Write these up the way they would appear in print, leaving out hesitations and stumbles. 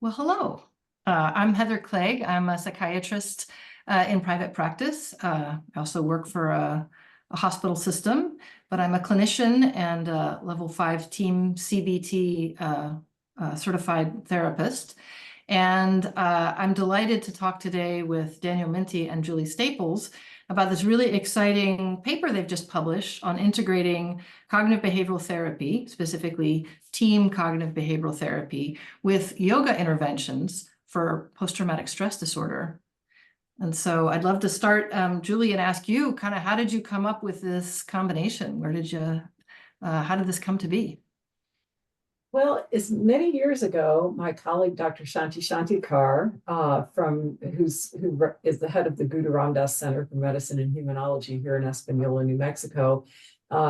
Well, hello. I'm Heather Clegg. I'm a psychiatrist in private practice. I also work for a hospital system, but I'm a clinician and a level 5 team CBT certified therapist. And I'm delighted to talk today with Daniel Minty and Julie Staples about this really exciting paper they've just published on integrating cognitive behavioral therapy, specifically team cognitive behavioral therapy, with yoga interventions for post-traumatic stress disorder. And so I'd love to start, Julie, and ask you kind of how did you come up with this combination? How did this come to be? Well, it's many years ago, my colleague, Dr. Shanti Kaur, who is the head of the Guru Ram Das Center for Medicine and Humanology here in Espanola, New Mexico.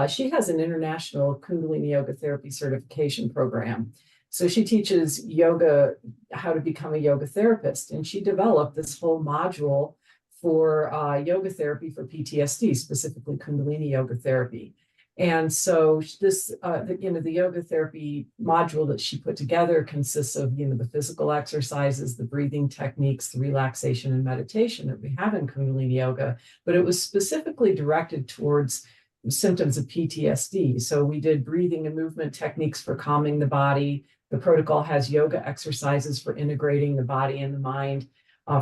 She has an international Kundalini Yoga therapy certification program. So she teaches yoga, how to become a yoga therapist. And she developed this whole module for yoga therapy for PTSD, specifically Kundalini yoga therapy. And so this, the yoga therapy module that she put together consists of, the physical exercises, the breathing techniques, the relaxation and meditation that we have in Kundalini yoga, but it was specifically directed towards symptoms of PTSD. So we did breathing and movement techniques for calming the body. The protocol has yoga exercises for integrating the body and the mind,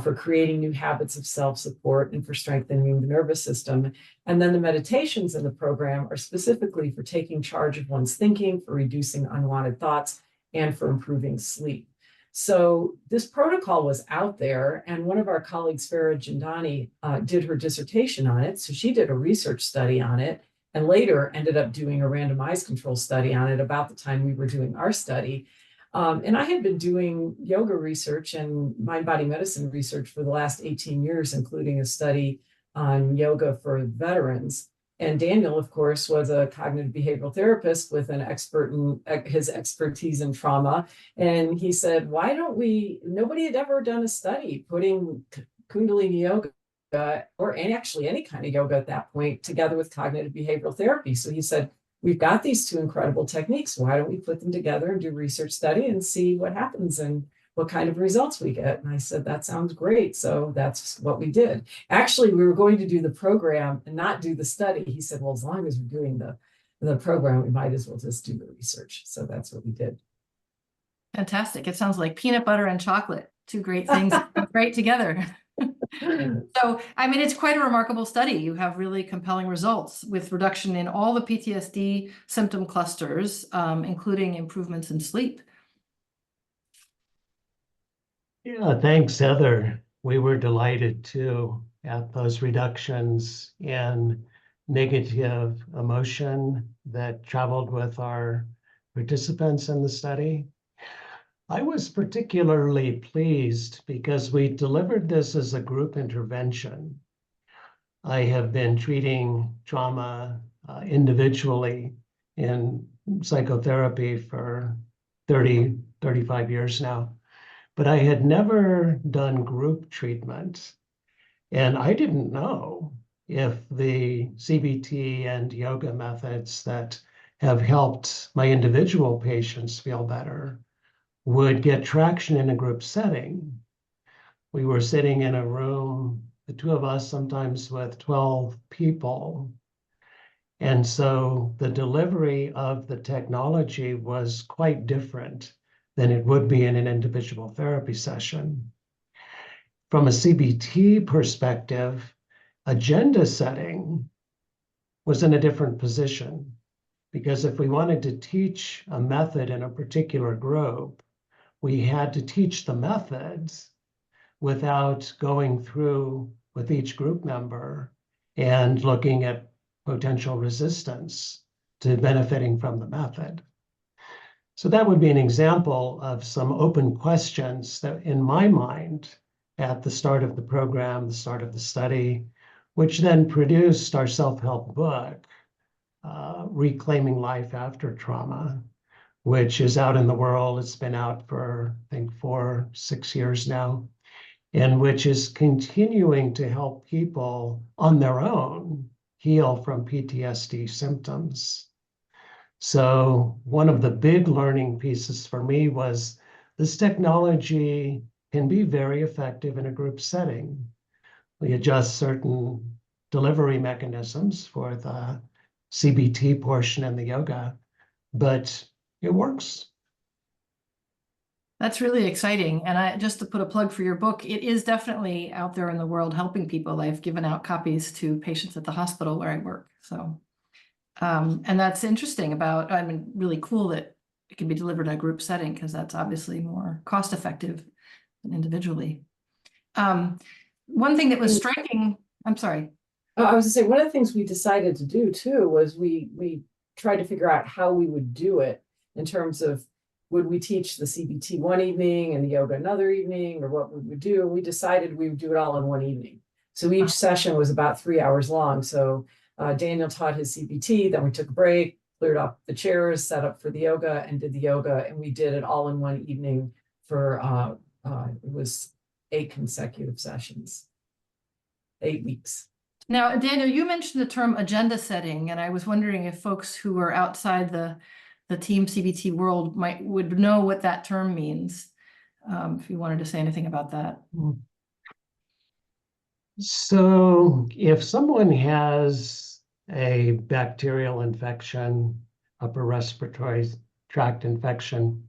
for creating new habits of self-support and for strengthening the nervous system. And then the meditations in the program are specifically for taking charge of one's thinking, for reducing unwanted thoughts, and for improving sleep. So this protocol was out there, and one of our colleagues, Farah Jindani, did her dissertation on it. So she did a research study on it and later ended up doing a randomized control study on it about the time we were doing our study. And I had been doing yoga research and mind-body medicine research for the last 18 years, including a study on yoga for veterans. And Daniel, of course, was a cognitive behavioral therapist with his expertise in trauma. And he said, nobody had ever done a study putting Kundalini yoga or actually any kind of yoga at that point together with cognitive behavioral therapy. So he said, we've got these two incredible techniques. Why don't we put them together and do research study and see what happens and what kind of results we get? And I said, that sounds great. So that's what we did. Actually, we were going to do the program and not do the study. He said, well, as long as we're doing the program, we might as well just do the research. So that's what we did. Fantastic. It sounds like peanut butter and chocolate, two great things right together. So, I mean, it's quite a remarkable study. You have really compelling results with reduction in all the PTSD symptom clusters, including improvements in sleep. Yeah, thanks, Heather. We were delighted too at those reductions in negative emotion that traveled with our participants in the study. I was particularly pleased because we delivered this as a group intervention. I have been treating trauma individually in psychotherapy for 35 years now, but I had never done group treatment. And I didn't know if the CBT and yoga methods that have helped my individual patients feel better would get traction in a group setting. We were sitting in a room, the two of us, sometimes with 12 people. And so the delivery of the technology was quite different than it would be in an individual therapy session. From a CBT perspective, agenda setting was in a different position, because if we wanted to teach a method in a particular group, we had to teach the methods without going through with each group member and looking at potential resistance to benefiting from the method. So that would be an example of some open questions that in my mind at the start of the program, the start of the study, which then produced our self-help book, Reclaiming Life After Trauma, which is out in the world. It's been out for, I think, 6 years now, and which is continuing to help people on their own heal from PTSD symptoms. So one of the big learning pieces for me was this technology can be very effective in a group setting. We adjust certain delivery mechanisms for the CBT portion in the yoga, but it works. That's really exciting. And just to put a plug for your book, it is definitely out there in the world helping people. I've given out copies to patients at the hospital where I work. So, and that's interesting really cool that it can be delivered in a group setting, because that's obviously more cost effective than individually. One thing that was striking, I'm sorry. I was gonna say, one of the things we decided to do too was we tried to figure out how we would do it in terms of, would we teach the CBT one evening and the yoga another evening, or what we would do. We decided we would do it all in one evening. So each session was about 3 hours long. So Daniel taught his CBT, then we took a break, cleared up the chairs, set up for the yoga, and did the yoga. And we did it all in one evening for, it was 8 consecutive sessions, 8 weeks. Now, Daniel, you mentioned the term agenda setting, and I was wondering if folks who are outside the team CBT world would know what that term means, if you wanted to say anything about that. So if someone has a bacterial infection, upper respiratory tract infection,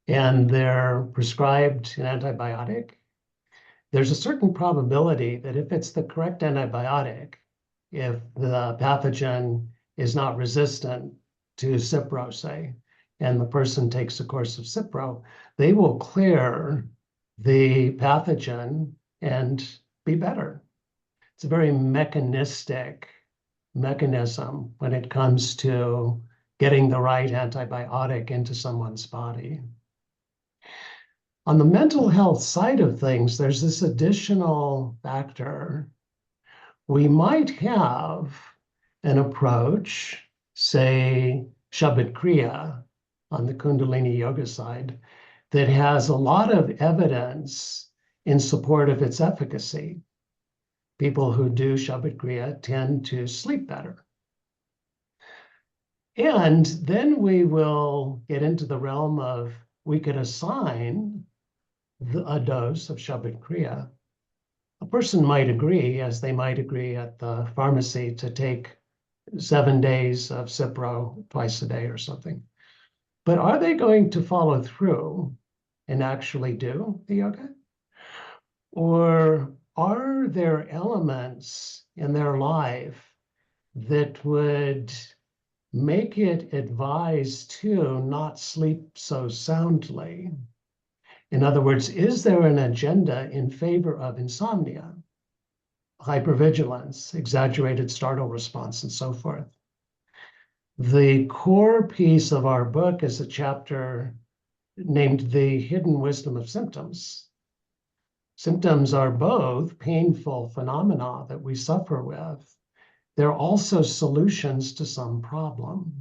and they're prescribed an antibiotic, there's a certain probability that if it's the correct antibiotic, if the pathogen is not resistant to Cipro, say, and the person takes a course of Cipro, they will clear the pathogen and be better. It's a very mechanistic mechanism when it comes to getting the right antibiotic into someone's body. On the mental health side of things, there's this additional factor. We might have an approach, say Shabad Kriya on the Kundalini Yoga side, that has a lot of evidence in support of its efficacy. People who do Shabad Kriya tend to sleep better. And then we will get into the realm of, we could assign a dose of Shabad Kriya. A person might agree, as they might agree at the pharmacy, to take 7 days of Cipro twice a day or something. But are they going to follow through and actually do the yoga? Or are there elements in their life that would make it advised to not sleep so soundly? In other words, is there an agenda in favor of insomnia, hypervigilance, exaggerated startle response, and so forth? The core piece of our book is a chapter named The Hidden Wisdom of Symptoms. Symptoms are both painful phenomena that we suffer with. They're also solutions to some problem.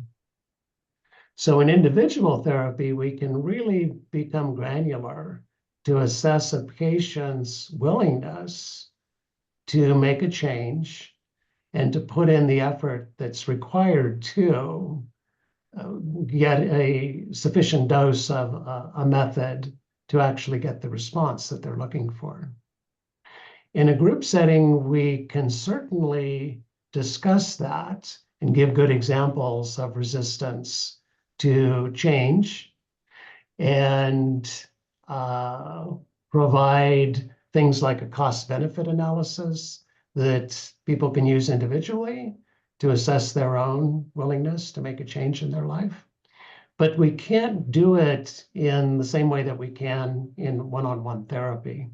So in individual therapy, we can really become granular to assess a patient's willingness to make a change and to put in the effort that's required to get a sufficient dose of a method to actually get the response that they're looking for. In a group setting, we can certainly discuss that and give good examples of resistance to change and provide things like a cost-benefit analysis that people can use individually to assess their own willingness to make a change in their life. But we can't do it in the same way that we can in one-on-one therapy.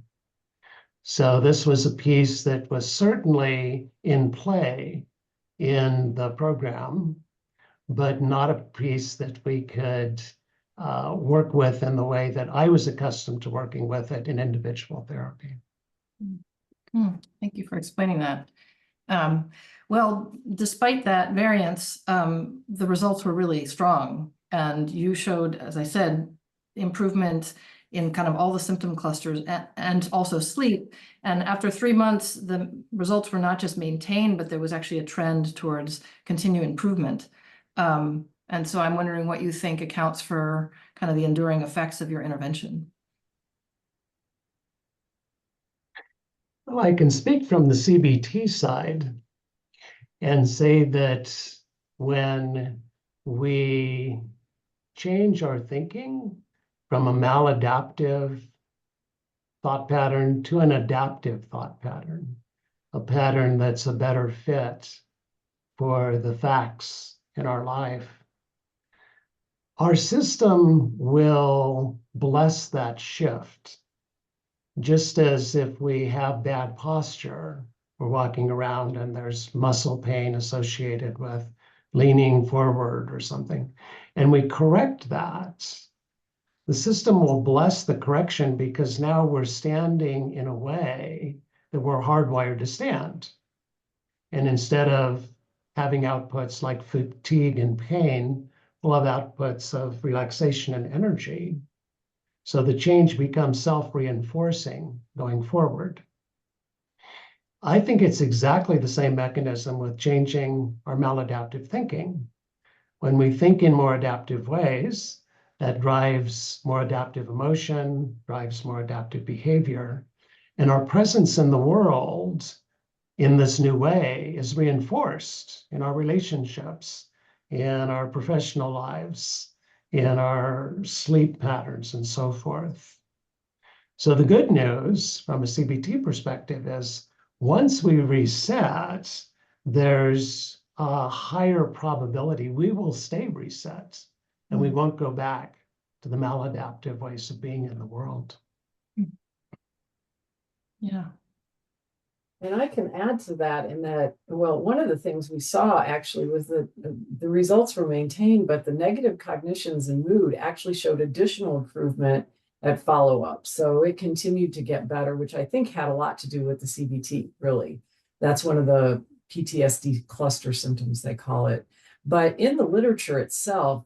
So this was a piece that was certainly in play in the program, but not a piece that we could work with in the way that I was accustomed to working with it in individual therapy. Thank you for explaining that. Well, despite that variance, the results were really strong. And you showed, as I said, improvement in kind of all the symptom clusters and also sleep. And after 3 months, the results were not just maintained, but there was actually a trend towards continued improvement. And so I'm wondering what you think accounts for kind of the enduring effects of your intervention. Well, I can speak from the CBT side and say that when we change our thinking from a maladaptive thought pattern to an adaptive thought pattern, a pattern that's a better fit for the facts in our life, our system will bless that shift. Just as if we have bad posture, we're walking around and there's muscle pain associated with leaning forward or something, and we correct that, the system will bless the correction because now we're standing in a way that we're hardwired to stand. And instead of having outputs like fatigue and pain, we'll have outputs of relaxation and energy. So the change becomes self-reinforcing going forward. I think it's exactly the same mechanism with changing our maladaptive thinking. When we think in more adaptive ways, that drives more adaptive emotion, drives more adaptive behavior. And our presence in the world in this new way is reinforced in our relationships, in our professional lives, in our sleep patterns, and so forth. So the good news from a CBT perspective is once we reset, there's a higher probability we will stay reset and we won't go back to the maladaptive ways of being in the world. Yeah. And I can add to that in that, well, one of the things we saw actually was that the results were maintained, but the negative cognitions and mood actually showed additional improvement at follow-up. So it continued to get better, which I think had a lot to do with the CBT, really. That's one of the PTSD cluster symptoms, they call it. But in the literature itself,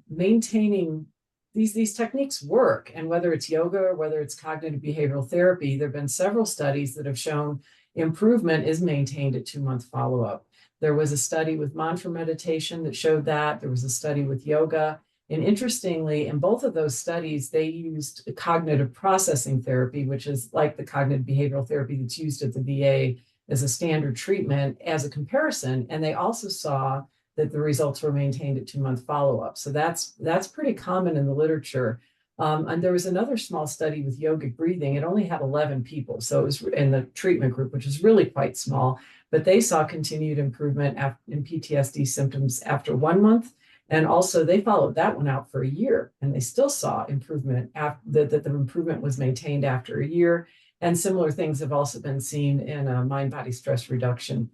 maintaining these techniques work. And whether it's yoga or whether it's cognitive behavioral therapy, there have been several studies that have shown improvement is maintained at 2-month follow-up. There was a study with mantra meditation that showed that. There was a study with yoga. And interestingly, in both of those studies, they used cognitive processing therapy, which is like the cognitive behavioral therapy that's used at the VA as a standard treatment as a comparison. And they also saw that the results were maintained at 2-month follow-up. So that's pretty common in the literature. And there was another small study with yogic breathing. It only had 11 people. So it was in the treatment group, which is really quite small, but they saw continued improvement in PTSD symptoms after 1 month. And also they followed that one out for a year and they still saw improvement that the improvement was maintained after a year. And similar things have also been seen in a mind-body stress reduction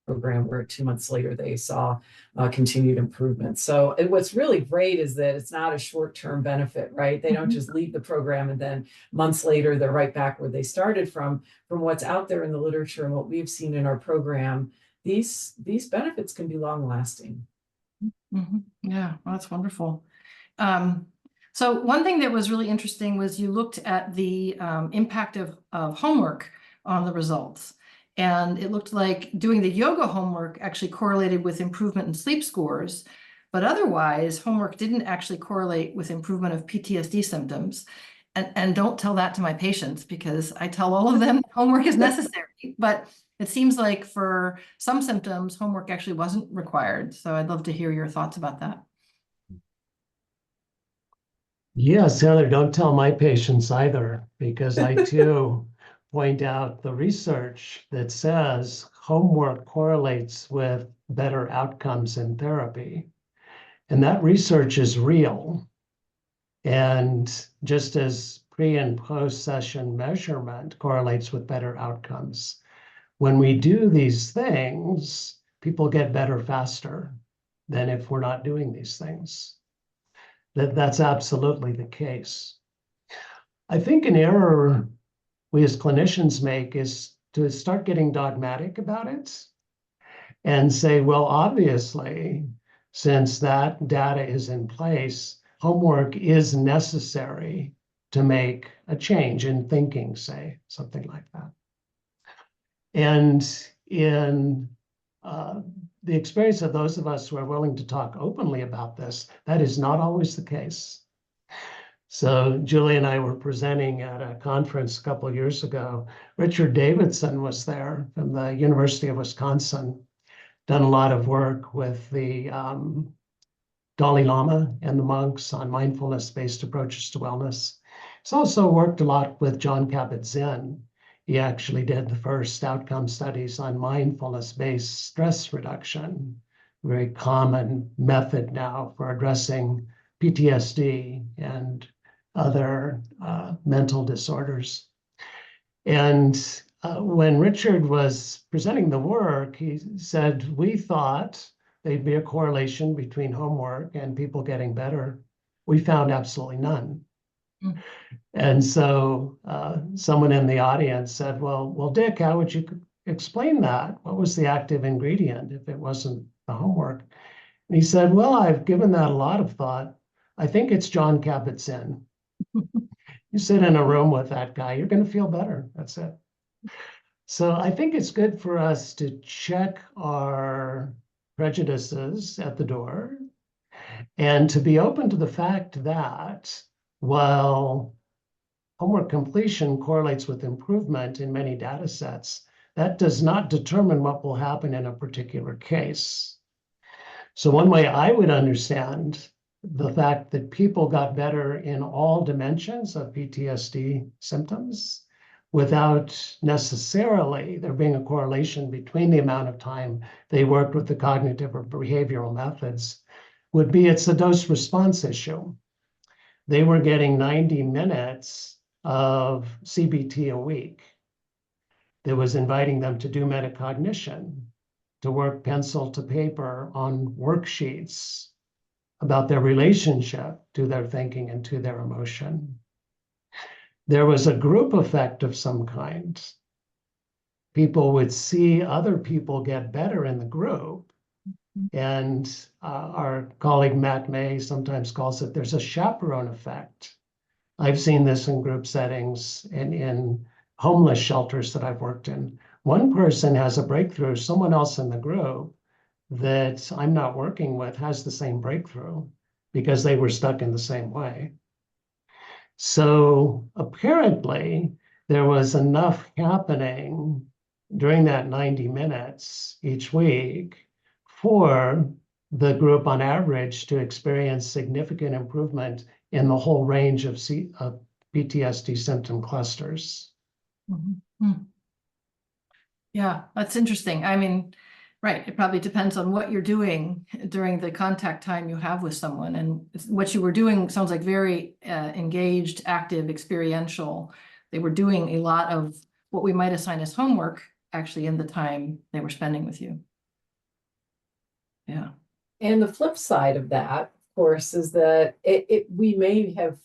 program where 2 months later they saw continued improvement. So what's really great is that it's not a short-term benefit, right? They don't just leave the program and then months later they're right back where they started from. From what's out there in the literature and what we've seen in our program, these benefits can be long-lasting. Yeah, well, that's wonderful. So one thing that was really interesting was you looked at the impact of homework on the results. And it looked like doing the yoga homework actually correlated with improvement in sleep scores, but otherwise homework didn't actually correlate with improvement of PTSD symptoms. And don't tell that to my patients because I tell all of them homework is necessary, but it seems like for some symptoms, homework actually wasn't required. So I'd love to hear your thoughts about that. Yes, Heather, don't tell my patients either, because I too point out the research that says homework correlates with better outcomes in therapy. And that research is real. And just as pre and post session measurement correlates with better outcomes, when we do these things, people get better faster than if we're not doing these things. That's absolutely the case. I think an error we as clinicians make is to start getting dogmatic about it and say, well, obviously, since that data is in place, homework is necessary to make a change in thinking, say, something like that. And in the experience of those of us who are willing to talk openly about this, that is not always the case. So Julie and I were presenting at a conference a couple of years ago. Richard Davidson was there from the University of Wisconsin, done a lot of work with the Dalai Lama and the monks on mindfulness-based approaches to wellness. He's also worked a lot with Jon Kabat-Zinn. He actually did the first outcome studies on mindfulness-based stress reduction, very common method now for addressing PTSD and other mental disorders. And when Richard was presenting the work, he said, we thought there'd be a correlation between homework and people getting better. We found absolutely none. Mm. And so someone in the audience said, well, Dick, how would you explain that? What was the active ingredient if it wasn't the homework? And he said, well, I've given that a lot of thought. I think it's Jon Kabat-Zinn. You sit in a room with that guy, you're going to feel better. That's it. So I think it's good for us to check our prejudices at the door and to be open to the fact that while homework completion correlates with improvement in many data sets, that does not determine what will happen in a particular case. So one way I would understand the fact that people got better in all dimensions of PTSD symptoms without necessarily there being a correlation between the amount of time they worked with the cognitive or behavioral methods would be it's a dose response issue. They were getting 90 minutes of CBT a week that was inviting them to do metacognition, to work pencil to paper on worksheets about their relationship to their thinking and to their emotion. There was a group effect of some kind. People would see other people get better in the group. And our colleague Matt May sometimes calls it, there's a chaperone effect. I've seen this in group settings and in homeless shelters that I've worked in. One person has a breakthrough, someone else in the group that I'm not working with has the same breakthrough because they were stuck in the same way. So apparently there was enough happening during that 90 minutes each week for the group on average to experience significant improvement in the whole range of PTSD symptom clusters. Mm-hmm. Yeah, that's interesting. I mean, right, it probably depends on what you're doing during the contact time you have with someone. And what you were doing sounds like very engaged, active, experiential. They were doing a lot of what we might assign as homework actually in the time they were spending with you. Yeah. And the flip side of that, of course, is that we may have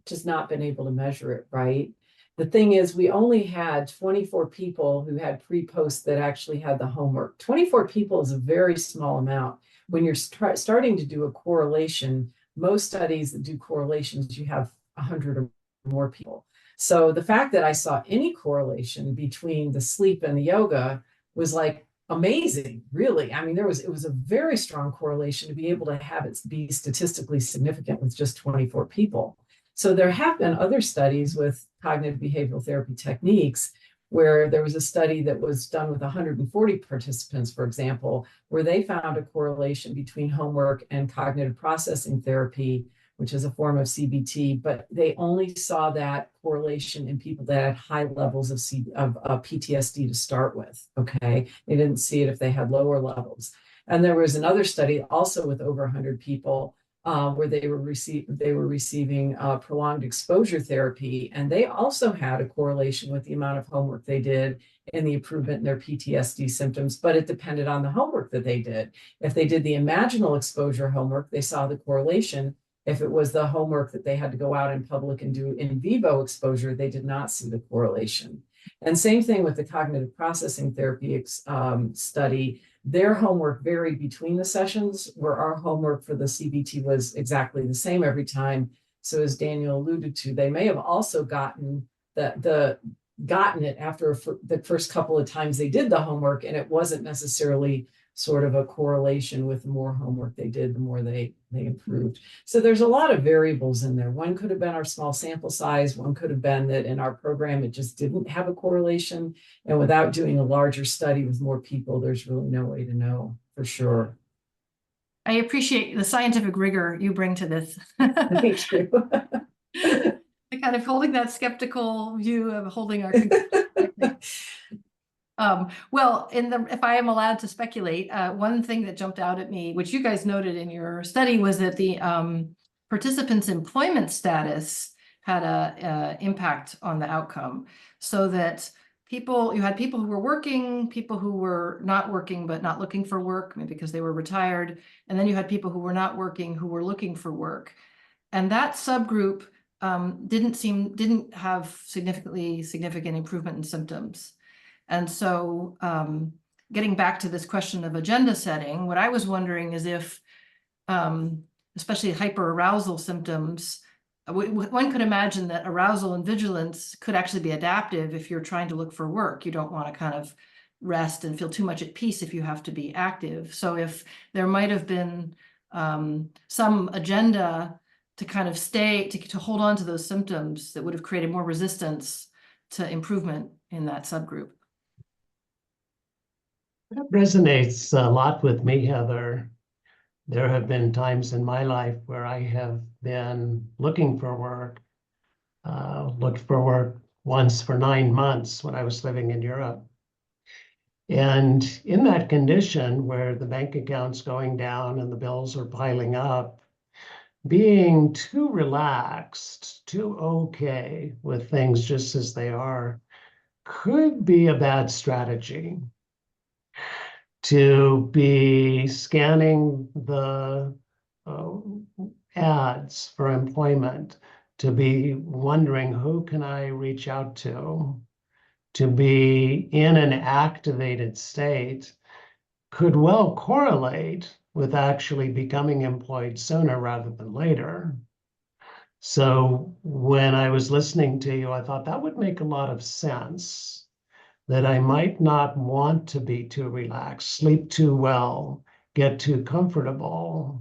just not been able to measure it, right? The thing is, we only had 24 people who had pre-post that actually had the homework. 24 people is a very small amount. When you're starting to do a correlation, most studies that do correlations, you have 100 or more people. So the fact that I saw any correlation between the sleep and the yoga was like amazing, really. I mean, it was a very strong correlation to be able to have it be statistically significant with just 24 people. So there have been other studies with cognitive behavioral therapy techniques where there was a study that was done with 140 participants, for example, where they found a correlation between homework and cognitive processing therapy, which is a form of CBT, but they only saw that correlation in people that had high levels of PTSD to start with, okay? They didn't see it if they had lower levels. And there was another study also with over 100 people where they were receiving prolonged exposure therapy, and they also had a correlation with the amount of homework they did and the improvement in their PTSD symptoms, but it depended on the homework that they did. If they did the imaginal exposure homework, they saw the correlation. If it was the homework that they had to go out in public and do in vivo exposure, they did not see the correlation. And same thing with the cognitive processing therapy study. Their homework varied between the sessions, where our homework for the CBT was exactly the same every time. So as Daniel alluded to, they may have also gotten it after the first couple of times they did the homework, and it wasn't necessarily sort of a correlation with the more homework they did, the more they improved. So there's a lot of variables in there. One could have been our small sample size. One could have been that in our program, it just didn't have a correlation. And without doing a larger study with more people, there's really no way to know for sure. I appreciate the scientific rigor you bring to this. Thank you. The kind of holding that skeptical view of holding our. Well, if I am allowed to speculate, one thing that jumped out at me, which you guys noted in your study, was that the participants' employment status had a impact on the outcome, so that you had people who were working, people who were not working but not looking for work, maybe because they were retired, and then you had people who were not working who were looking for work, and that subgroup didn't have significant improvement in symptoms. And so getting back to this question of agenda setting, what I was wondering is if, especially hyperarousal symptoms, one could imagine that arousal and vigilance could actually be adaptive if you're trying to look for work. You don't want to kind of rest and feel too much at peace if you have to be active. So if there might have been some agenda to kind of to hold on to those symptoms that would have created more resistance to improvement in that subgroup. That resonates a lot with me, Heather. There have been times in my life where I have been looking for work, looked for work once for 9 months when I was living in Europe. And in that condition where the bank account's going down and the bills are piling up, being too relaxed, too okay with things just as they are, could be a bad strategy. To be scanning the ads for employment, to be wondering who can I reach out to be in an activated state could well correlate with actually becoming employed sooner rather than later. So when I was listening to you, I thought that would make a lot of sense, that I might not want to be too relaxed, sleep too well, get too comfortable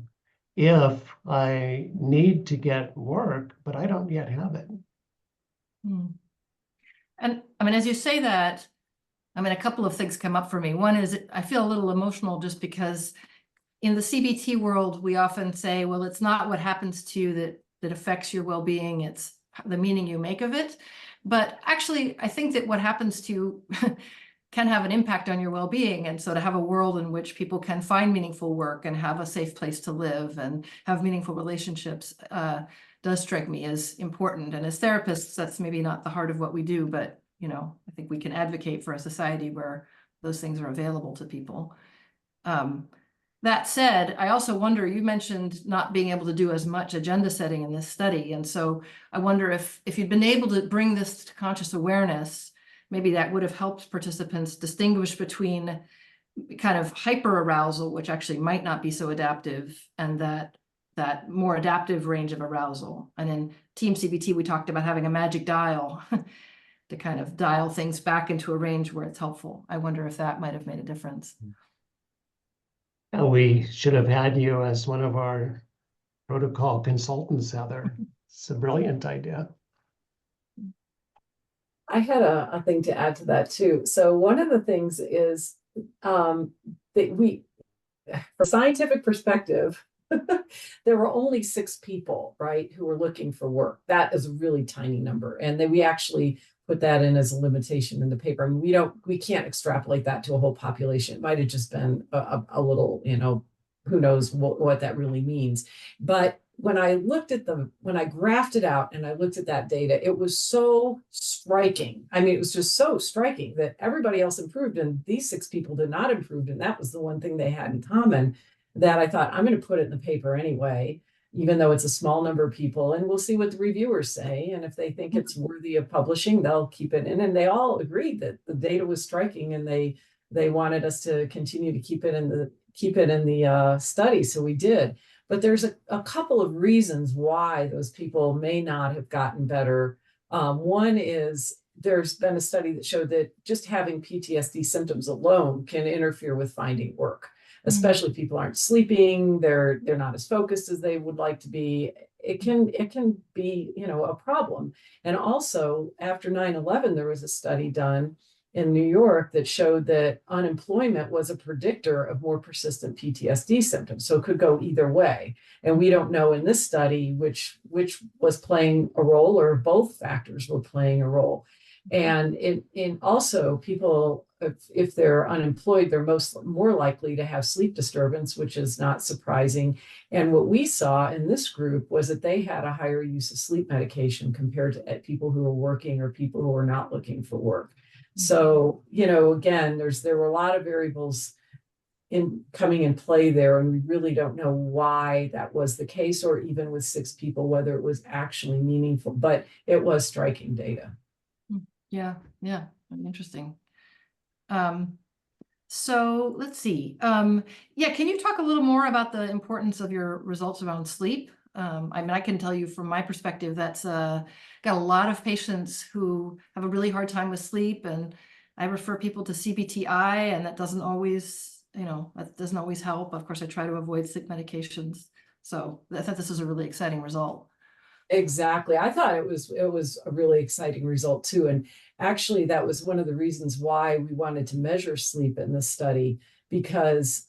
if I need to get work, but I don't yet have it. And I mean, as you say that, I mean, a couple of things come up for me. One is I feel a little emotional just because in the CBT world, we often say, well, it's not what happens to you that affects your well-being, it's the meaning you make of it. But actually, I think that what happens to you can have an impact on your well-being. And so to have a world in which people can find meaningful work and have a safe place to live and have meaningful relationships does strike me as important. And as therapists, that's maybe not the heart of what we do, but I think we can advocate for a society where those things are available to people. That said, I also wonder, you mentioned not being able to do as much agenda setting in this study. And so I wonder if you'd been able to bring this to conscious awareness, maybe that would have helped participants distinguish between kind of hyperarousal, which actually might not be so adaptive, and that more adaptive range of arousal. And in Team CBT, we talked about having a magic dial to kind of dial things back into a range where it's helpful. I wonder if that might have made a difference. We should have had you as one of our protocol consultants, Heather. It's a brilliant idea. I had a thing to add to that too. So one of the things is that from a scientific perspective, there were only 6 people, right, who were looking for work. That is a really tiny number. And then we actually put that in as a limitation in the paper. I mean, we can't extrapolate that to a whole population. It might have just been a little, who knows what that really means. But when I looked at when I graphed it out and I looked at that data, it was so striking. I mean, it was just so striking that everybody else improved and these 6 people did not improve. And that was the one thing they had in common, that I thought, I'm going to put it in the paper anyway, even though it's a small number of people, and we'll see what the reviewers say. And if they think it's worthy of publishing, they'll keep it in. And they all agreed that the data was striking, and they wanted us to continue to keep it in the study. So we did. But there's a couple of reasons why those people may not have gotten better. One is there's been a study that showed that just having PTSD symptoms alone can interfere with finding work. especially if people aren't sleeping, they're not as focused as they would like to be. It can be, a problem. And also after 9/11, there was a study done in New York that showed that unemployment was a predictor of more persistent PTSD symptoms. So it could go either way. And we don't know in this study which was playing a role, or both factors were playing a role. And in also people, if they're unemployed, they're more likely to have sleep disturbance, which is not surprising. And what we saw in this group was that they had a higher use of sleep medication compared to people who were working or people who were not looking for work. So, again, there were a lot of variables coming in play there, and we really don't know why that was the case, or even with 6 people, whether it was actually meaningful, but it was striking data. Yeah, interesting. So let's see. Yeah, can you talk a little more about the importance of your results around sleep? I mean, I can tell you from my perspective, that's got a lot of patients who have a really hard time with sleep, and I refer people to CBTI, and that doesn't always, help. Of course, I try to avoid sleep medications. So I thought this is a really exciting result. Exactly. I thought it was a really exciting result too. And actually, that was one of the reasons why we wanted to measure sleep in this study, because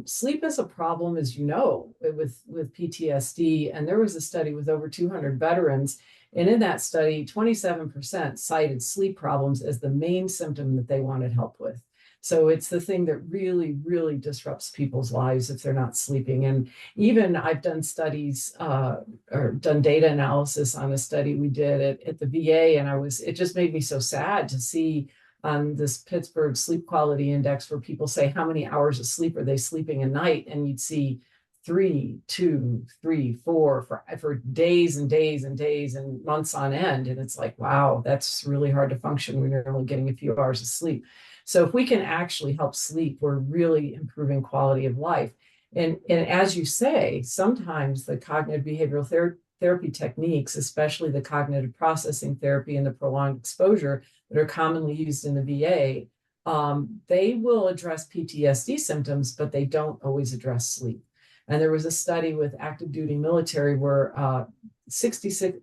sleep is a problem, as you know, with PTSD. And there was a study with over 200 veterans. And in that study, 27% cited sleep problems as the main symptom that they wanted help with. So it's the thing that really, really disrupts people's lives if they're not sleeping. And even I've done studies or done data analysis on a study we did at the VA, and it just made me so sad to see on this Pittsburgh Sleep Quality Index where people say how many hours of sleep are they sleeping a night, and you'd see 3, 2, 3, 4 for days and days and days and months on end. And it's like, wow, that's really hard to function when you're only getting a few hours of sleep. So if we can actually help sleep, we're really improving quality of life. And as you say, sometimes the cognitive behavioral therapy techniques, especially the cognitive processing therapy and the prolonged exposure that are commonly used in the VA, they will address PTSD symptoms, but they don't always address sleep. And there was a study with active duty military where 66,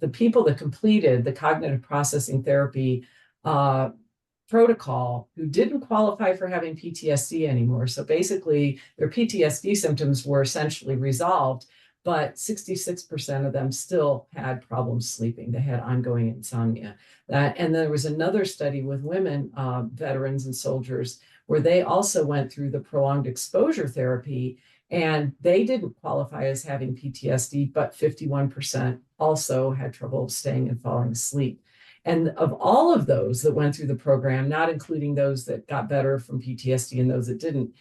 the people that completed the cognitive processing therapy protocol who didn't qualify for having PTSD anymore. So basically, their PTSD symptoms were essentially resolved, but 66% of them still had problems sleeping. They had ongoing insomnia. And there was another study with women, veterans and soldiers, where they also went through the prolonged exposure therapy, and they didn't qualify as having PTSD, but 51% also had trouble staying and falling asleep. And of all of those that went through the program, not including those that got better from PTSD and those that didn't,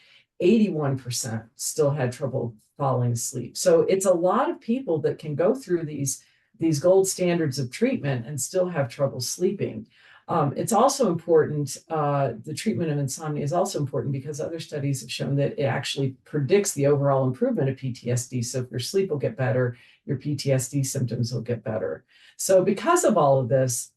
81% still had trouble falling asleep. So it's a lot of people that can go through these gold standards of treatment and still have trouble sleeping. It's also important, the treatment of insomnia is also important because other studies have shown that it actually predicts the overall improvement of PTSD. So if your sleep will get better, your PTSD symptoms will get better. So because of all of this,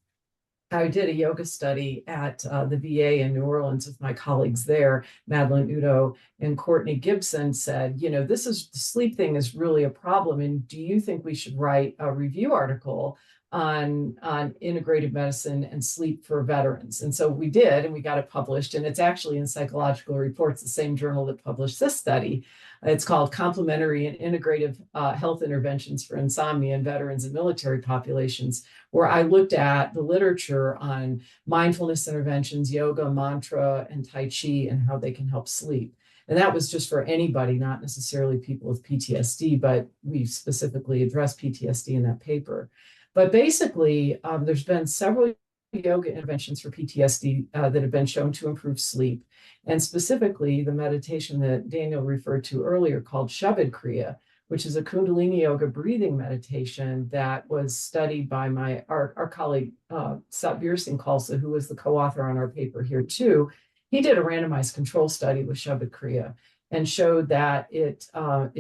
I did a yoga study at the VA in New Orleans with my colleagues there. Madeline Udo and Courtney Gibson said, the sleep thing is really a problem. And do you think we should write a review article on integrative medicine and sleep for veterans? And so we did, and we got it published. And it's actually in Psychological Reports, the same journal that published this study. It's called Complementary and Integrative Health Interventions for Insomnia in Veterans and Military Populations, where I looked at the literature on mindfulness interventions, yoga, mantra, and Tai Chi, and how they can help sleep. And that was just for anybody, not necessarily people with PTSD, but we specifically addressed PTSD in that paper. But basically, there's been several yoga interventions for PTSD that have been shown to improve sleep. And specifically, the meditation that Daniel referred to earlier called Shabad Kriya, which is a Kundalini Yoga breathing meditation that was studied by our colleague, Satbir Singh Khalsa, who was the co-author on our paper here too. He did a randomized control study with Shabad Kriya and showed that it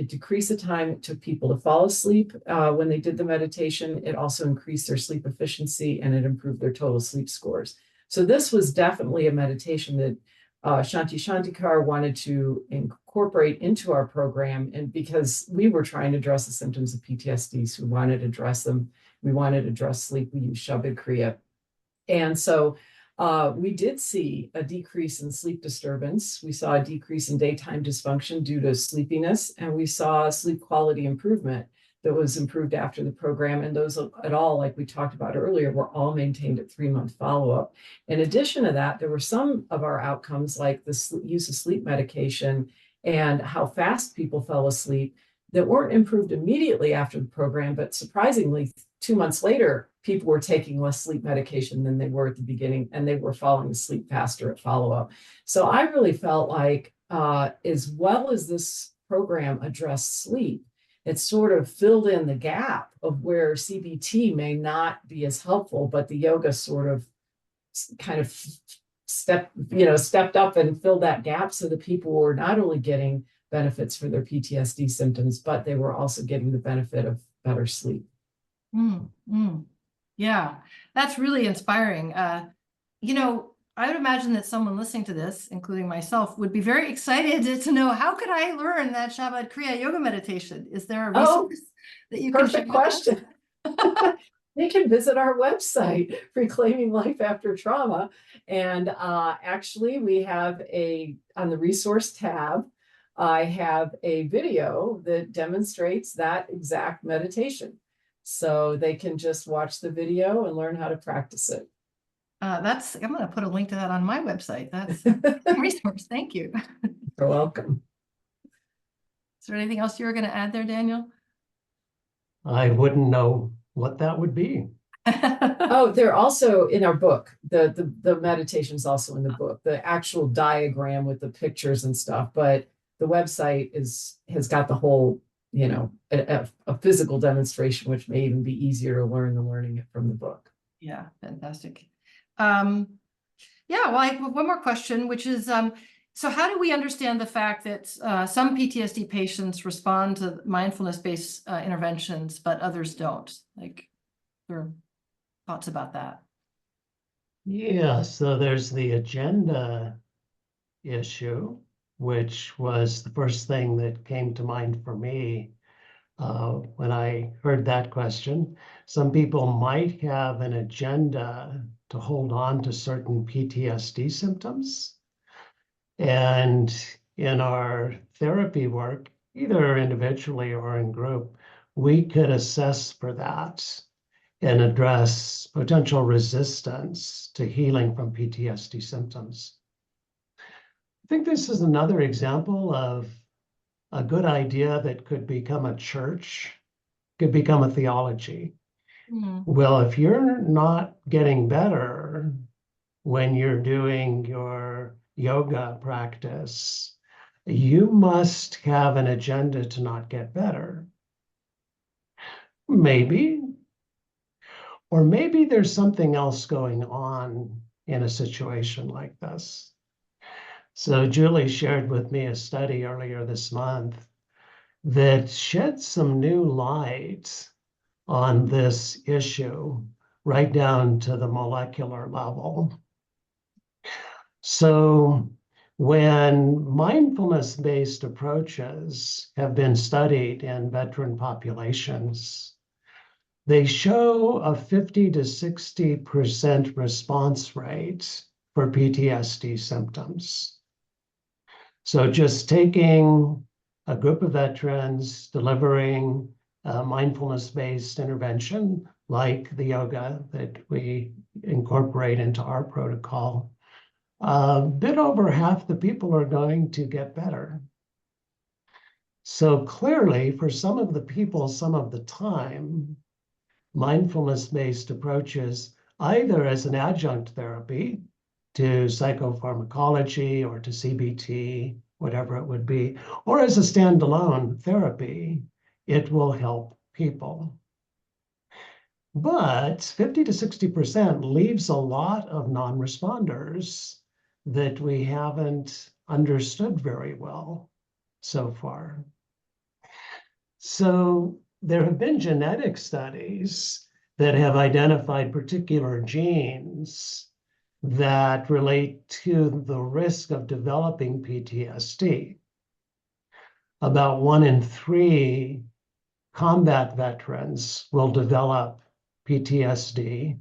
decreased the time it took people to fall asleep when they did the meditation. It also increased their sleep efficiency, and it improved their total sleep scores. So this was definitely a meditation that Shanti Shantikar wanted to incorporate into our program, and because we were trying to address the symptoms of PTSD, so we wanted to address them. We wanted to address sleep. We used Shabad Kriya. And so we did see a decrease in sleep disturbance. We saw a decrease in daytime dysfunction due to sleepiness, and we saw sleep quality improvement that was improved after the program. And those at all, like we talked about earlier, were all maintained at 3-month follow-up. In addition to that, there were some of our outcomes, like the use of sleep medication and how fast people fell asleep, that weren't improved immediately after the program, but surprisingly, 2 months later, people were taking less sleep medication than they were at the beginning, and they were falling asleep faster at follow-up. So I really felt like, as well as this program addressed sleep, it sort of filled in the gap of where CBT may not be as helpful, but the yoga sort of kind of stepped up and filled that gap, so that people were not only getting benefits for their PTSD symptoms, but they were also getting the benefit of better sleep. Yeah, that's really inspiring. I would imagine that someone listening to this, including myself, would be very excited to know, how could I learn that Shabad Kriya yoga meditation? Is there a resource that you can share? Perfect question. They can visit our website, Reclaiming Life After Trauma. And actually, we have on the resource tab, I have a video that demonstrates that exact meditation. So they can just watch the video and learn how to practice it. I'm going to put a link to that on my website. That's a resource. Thank you. You're welcome. Is there anything else you were going to add there, Daniel? I wouldn't know what that would be. Oh, they're also in our book. The meditation's also in the book, the actual diagram with the pictures and stuff. But the website has got the whole, a physical demonstration, which may even be easier to learn than learning it from the book. Yeah, fantastic. Well, I have one more question, which is, so how do we understand the fact that some PTSD patients respond to mindfulness-based interventions, but others don't? Like, your thoughts about that? Yeah, so there's the agenda issue, which was the first thing that came to mind for me when I heard that question. Some people might have an agenda to hold on to certain PTSD symptoms. And in our therapy work, either individually or in group, we could assess for that and address potential resistance to healing from PTSD symptoms. I think this is another example of a good idea that could become a church, could become a theology. Well, if you're not getting better when you're doing your yoga practice, you must have an agenda to not get better. Maybe. Or maybe there's something else going on in a situation like this. So Julie shared with me a study earlier this month that shed some new light on this issue, right down to the molecular level. So when mindfulness-based approaches have been studied in veteran populations, they show a 50 to 60% response rate for PTSD symptoms. So just taking a group of veterans, delivering a mindfulness-based intervention like the yoga that we incorporate into our protocol, a bit over half the people are going to get better. So clearly, for some of the people, some of the time, mindfulness-based approaches, either as an adjunct therapy to psychopharmacology or to CBT, whatever it would be, or as a standalone therapy, it will help people. But 50 to 60% leaves a lot of non-responders that we haven't understood very well so far. So there have been genetic studies that have identified particular genes that relate to the risk of developing PTSD. About 1 in 3 combat veterans will develop PTSD.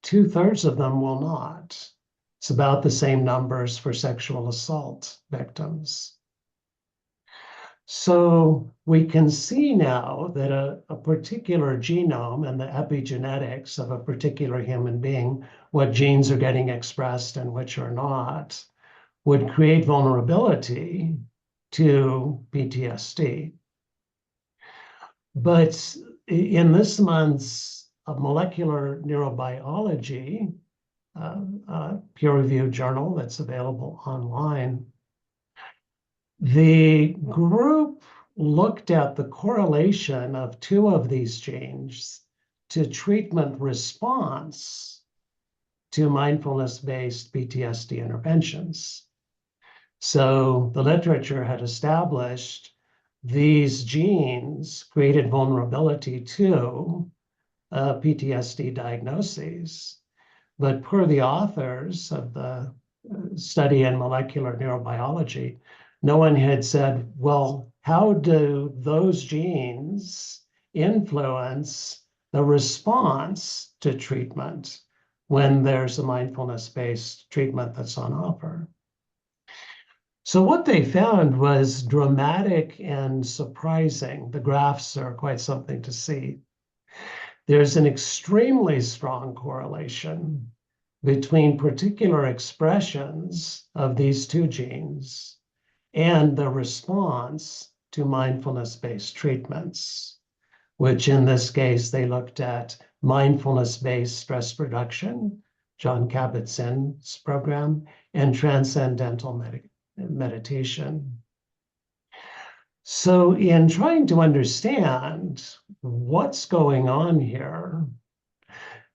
2/3 of them will not. It's about the same numbers for sexual assault victims. So we can see now that a particular genome and the epigenetics of a particular human being, what genes are getting expressed and which are not, would create vulnerability to PTSD. But in this month's molecular neurobiology, peer-reviewed journal that's available online, the group looked at the correlation of 2 of these genes to treatment response to mindfulness-based PTSD interventions. So the literature had established these genes created vulnerability to PTSD diagnoses. But per the authors of the study in molecular neurobiology, no one had said, well, how do those genes influence the response to treatment when there's a mindfulness-based treatment that's on offer? So what they found was dramatic and surprising. The graphs are quite something to see. There's an extremely strong correlation between particular expressions of these 2 genes and the response to mindfulness-based treatments, which in this case, they looked at mindfulness-based stress reduction, John Kabat-Zinn's program, and transcendental meditation. So in trying to understand what's going on here,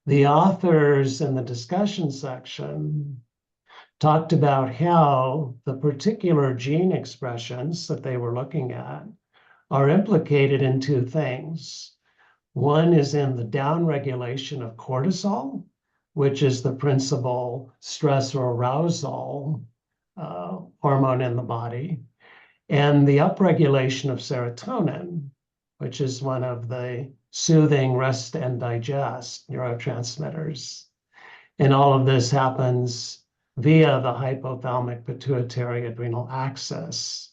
the authors in the discussion section talked about how the particular gene expressions that they were looking at are implicated in 2 things. One is in the downregulation of cortisol, which is the principal stress or arousal hormone in the body, and the upregulation of serotonin, which is one of the soothing rest and digest neurotransmitters. And all of this happens via the hypothalamic pituitary adrenal axis.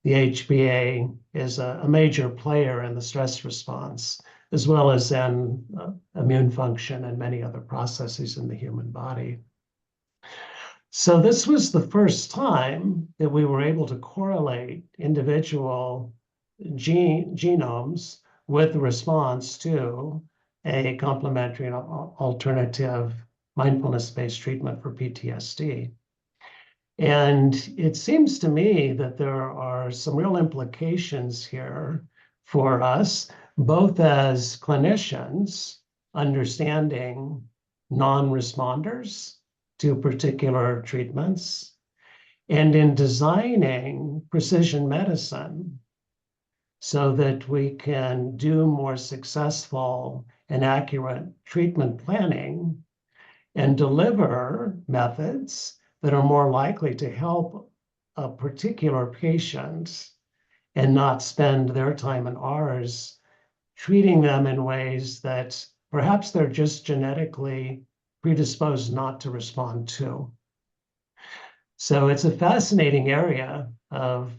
The HPA is a major player in the stress response, as well as in immune function and many other processes in the human body. So this was the first time that we were able to correlate individual genomes with the response to a complementary and alternative mindfulness-based treatment for PTSD. And it seems to me that there are some real implications here for us, both as clinicians, understanding non-responders to particular treatments, and in designing precision medicine so that we can do more successful and accurate treatment planning and deliver methods that are more likely to help a particular patient and not spend their time and ours treating them in ways that perhaps they're just genetically predisposed not to respond to. So it's a fascinating area of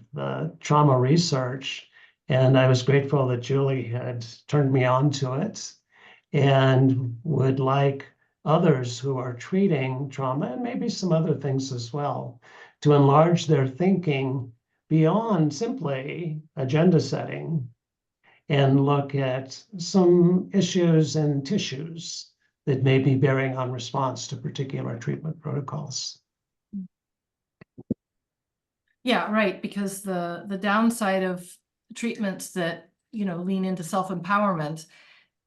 trauma research, and I was grateful that Julie had turned me on to it and would like others who are treating trauma and maybe some other things as well to enlarge their thinking beyond simply agenda setting and look at some issues and tissues that may be bearing on response to particular treatment protocols. Yeah, right, because the downside of treatments that, lean into self-empowerment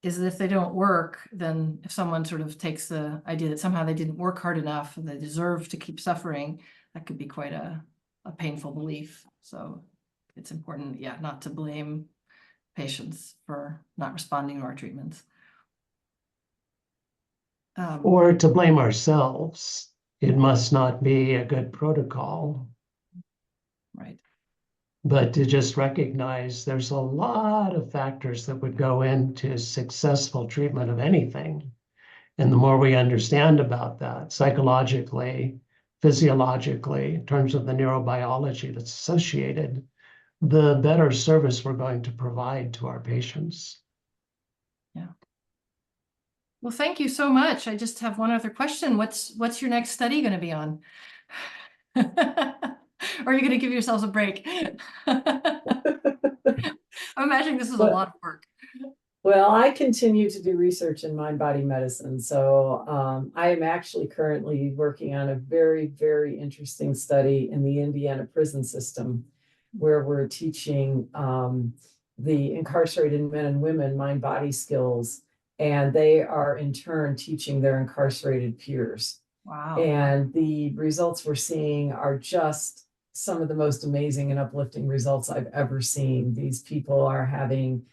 is that if they don't work, then if someone sort of takes the idea that somehow they didn't work hard enough and they deserve to keep suffering, that could be quite a painful belief. So it's important, not to blame patients for not responding to our treatments. Or to blame ourselves. It must not be a good protocol. Right. But to just recognize there's a lot of factors that would go into successful treatment of anything. And the more we understand about that psychologically, physiologically, in terms of the neurobiology that's associated, the better service we're going to provide to our patients. Yeah. Well, thank you so much. I just have one other question. What's your next study going to be on? Or are you going to give yourselves a break? I'm imagining this is a lot of work. Well, I continue to do research in mind-body medicine. So I am actually currently working on a very, very interesting study in the Indiana prison system, where we're teaching the incarcerated men and women mind-body skills, and they are in turn teaching their incarcerated peers. Wow. And the results we're seeing are just some of the most amazing and uplifting results I've ever seen. These people are having,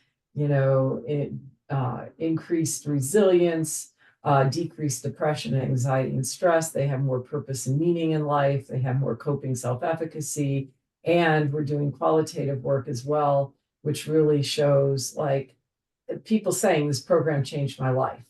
increased resilience, decreased depression, anxiety, and stress. They have more purpose and meaning in life. They have more coping self-efficacy. And we're doing qualitative work as well, which really shows like people saying this program changed my life,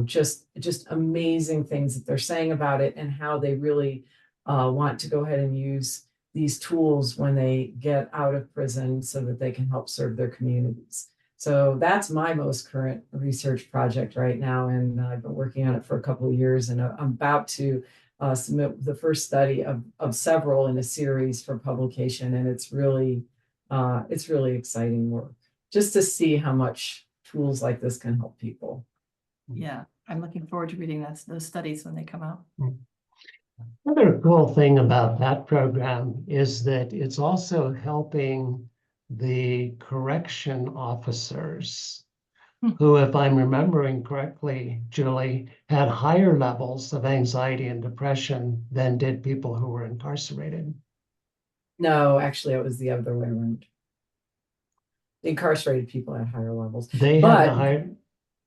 just amazing things that they're saying about it and how they really want to go ahead and use these tools when they get out of prison so that they can help serve their communities. So that's my most current research project right now. And I've been working on it for a couple of years, and I'm about to submit the first study of several in a series for publication. And it's really exciting work just to see how much tools like this can help people. Yeah, I'm looking forward to reading those studies when they come out. Another cool thing about that program is that it's also helping the correction officers who, if I'm remembering correctly, Julie, had higher levels of anxiety and depression than did people who were incarcerated. No, actually, it was the other way around. The incarcerated people had higher levels. They had the higher.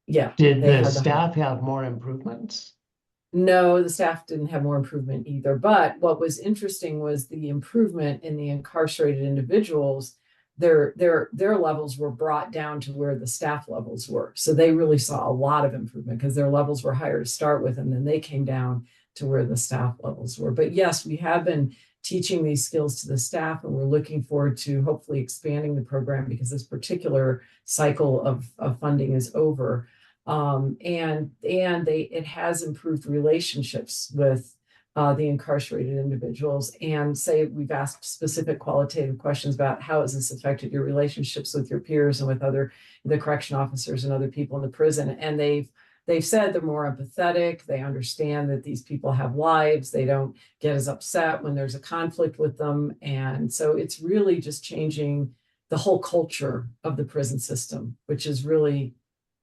Yeah. Did the staff have more improvements? No, the staff didn't have more improvement either. But what was interesting was the improvement in the incarcerated individuals. Their levels were brought down to where the staff levels were. So they really saw a lot of improvement because their levels were higher to start with, and then they came down to where the staff levels were. But yes, we have been teaching these skills to the staff, and we're looking forward to hopefully expanding the program because this particular cycle of funding is over. It has improved relationships with the incarcerated individuals. And say we've asked specific qualitative questions about how has this affected your relationships with your peers and with the correction officers and other people in the prison. And they've said they're more empathetic. They understand that these people have lives. They don't get as upset when there's a conflict with them. And so it's really just changing the whole culture of the prison system, which is really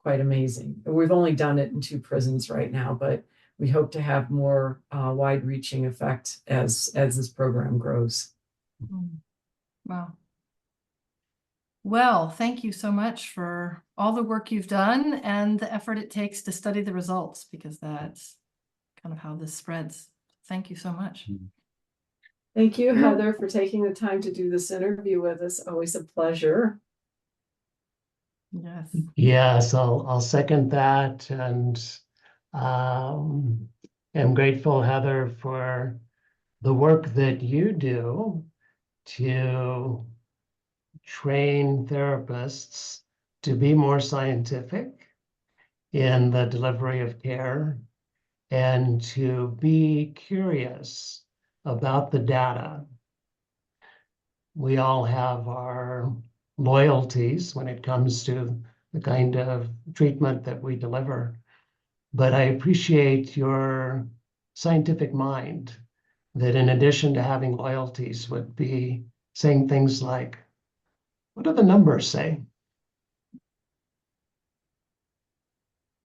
quite amazing. We've only done it in 2 prisons right now, but we hope to have more wide-reaching effect as this program grows. Wow. Well, thank you so much for all the work you've done and the effort it takes to study the results, because that's kind of how this spreads. Thank you so much. Thank you, Heather, for taking the time to do this interview with us. Always a pleasure. Yes. Yes, I'll second that, and am grateful, Heather, for the work that you do to train therapists to be more scientific in the delivery of care and to be curious about the data. We all have our loyalties when it comes to the kind of treatment that we deliver. But I appreciate your scientific mind that in addition to having loyalties would be saying things like, what do the numbers say?